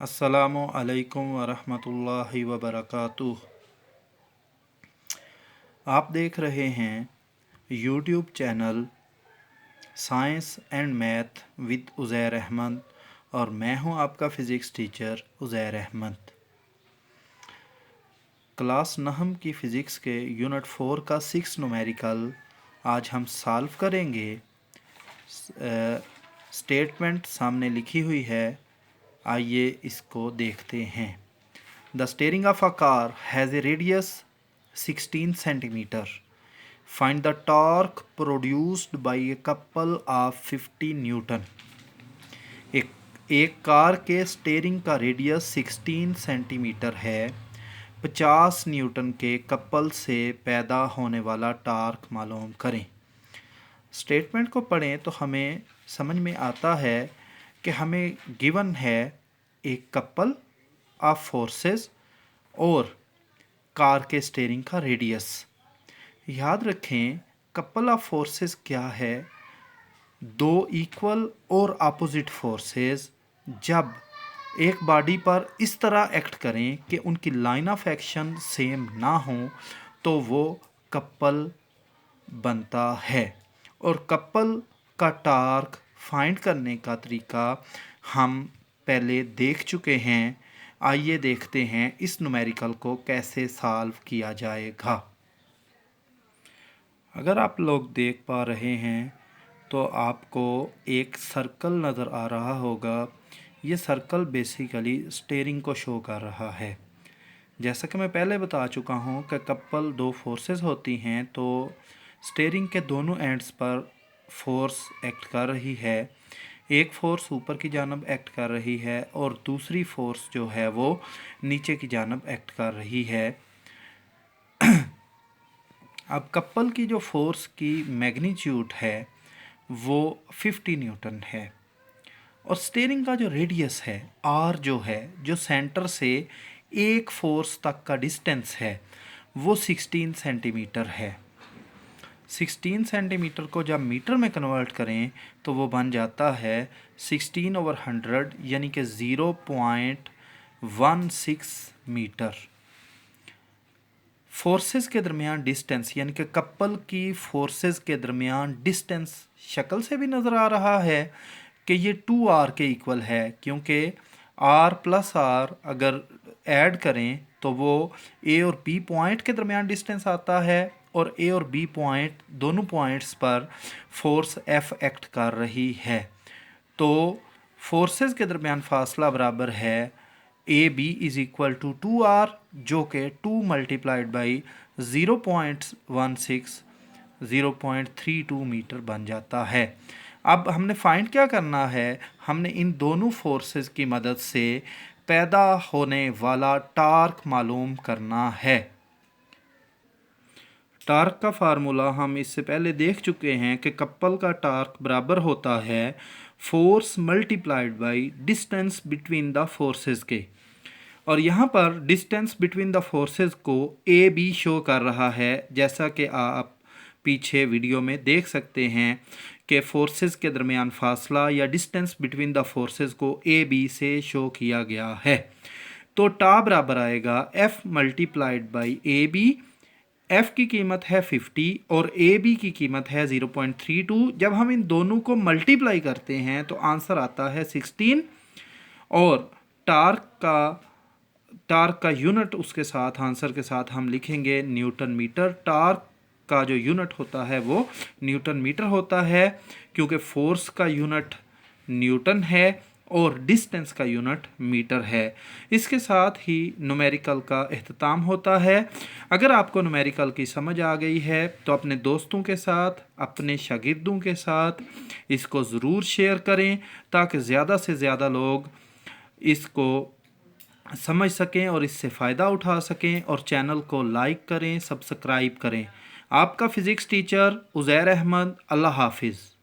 अस्सलामु अलैकुम वरहमतुल्लाहि वबरकातुह। आप देख रहे हैं YouTube channel science and math with Uzair Ahmed और मैं हूं आपका physics teacher Uzair Ahmed. Class नहम की फ़िज़िक्स के यूनिट 4 का 6 न्यूमेरिकल आज हम सॉल्व करेंगे। स्टेटमेंट सामने लिखी हुई है, आइए इसको देखते हैं। The steering of a car has a radius 16 centimeter. Find the torque produced by a couple of 50 Newton. एक कार के स्टीयरिंग का रेडियस 16 सेंटीमीटर है। 50 न्यूटन के कपल से पैदा होने वाला टार्क मालूम करें। स्टेटमेंट को पढ़ें तो हमें समझ में आता है कि हमें गिवन है एक कपल ऑफ फोर्सेस और कार के स्टीयरिंग का रेडियस। याद रखें कपल ऑफ फोर्सेस क्या है? दो इक्वल और अपोजिट फोर्सेस जब एक बॉडी पर इस तरह एक्ट करें कि उनकी लाइन ऑफ एक्शन सेम ना हो तो वो कपल बनता है। और कपल का टार्क फाइंड करने का तरीका हम पहले देख चुके हैं। आइए देखते हैं इस न्यूमेरिकल को कैसे सॉल्व किया जाएगा। अगर आप लोग देख पा रहे हैं तो आपको एक सर्कल नज़र आ रहा होगा। ये सर्कल बेसिकली स्टीयरिंग को शो कर रहा है। जैसा कि मैं पहले बता चुका हूँ कि कपल दो फोर्सेस होती हैं, तो स्टीयरिंग के दोनों एंड्स पर फोर्स एक्ट कर रही है। एक फ़ोर्स ऊपर की जानब एक्ट कर रही है और दूसरी फ़ोर्स जो है वो नीचे की जानब एक्ट कर रही है। अब कपल की जो फोर्स की मैग्नीट्यूड है वो 50 न्यूटन है और स्टीयरिंग का जो रेडियस है आर जो है, जो सेंटर से एक फोर्स तक का डिस्टेंस है वो 16 सेंटीमीटर है। 16 सेंटीमीटर को जब मीटर में कन्वर्ट करें तो वो बन जाता है 16/100 यानी कि 0.16 मीटर। फोर्सेस के दरमियान डिस्टेंस यानी कि कपल की फोर्सेस के दरमियान डिस्टेंस शक्ल से भी नज़र आ रहा है कि ये 2r के इक्वल है, क्योंकि r प्लस r अगर ऐड करें तो वो a और b पॉइंट के दरमियान डिस्टेंस आता है और a और b पॉइंट दोनों पॉइंट्स पर फोर्स F एक्ट कर रही है। तो फोर्सेस के दरमियान फासला बराबर है A B is equal to 2r, जो कि 2 मल्टीप्लाइड बाई 0.32 मीटर बन जाता है। अब हमने फाइंड क्या करना है? हमने इन दोनों फोर्सेस की मदद से पैदा होने वाला टार्क मालूम करना है। टार्क का फार्मूला हम इससे पहले देख चुके हैं कि कपल का टार्क बराबर होता है force multiplied by distance between the forces के। और यहाँ पर डिस्टेंस बिटवीन द फोर्सेस को ए बी शो कर रहा है, जैसा कि आप पीछे वीडियो में देख सकते हैं कि फोर्सेस के दरमियान फासला या डिस्टेंस बिटवीन द फोर्सेस को ए बी से शो किया गया है। तो टा बराबर आएगा F multiplied by A B. F की कीमत है 50 और ए बी की कीमत है 0.32। जब हम इन दोनों को मल्टीप्लाई करते हैं तो आंसर आता है 16 और टार्क का यूनिट उसके साथ आंसर के साथ हम लिखेंगे न्यूटन मीटर। टार्क का जो यूनिट होता है वो न्यूटन मीटर होता है, क्योंकि फोर्स का यूनिट न्यूटन है और डिस्टेंस का यूनिट मीटर है। इसके साथ ही न्यूमेरिकल का इख्तिताम होता है। अगर आपको न्यूमेरिकल की समझ आ गई है तो अपने दोस्तों के साथ, अपने शागिर्दों के साथ इसको ज़रूर शेयर करें ताकि ज़्यादा से ज़्यादा लोग इसको समझ सकें और इससे फ़ायदा उठा सकें। और चैनल को लाइक करें, सब्सक्राइब करें। आपका फ़िज़िक्स टीचर उज़ैर अहमद। अल्लाह हाफिज़।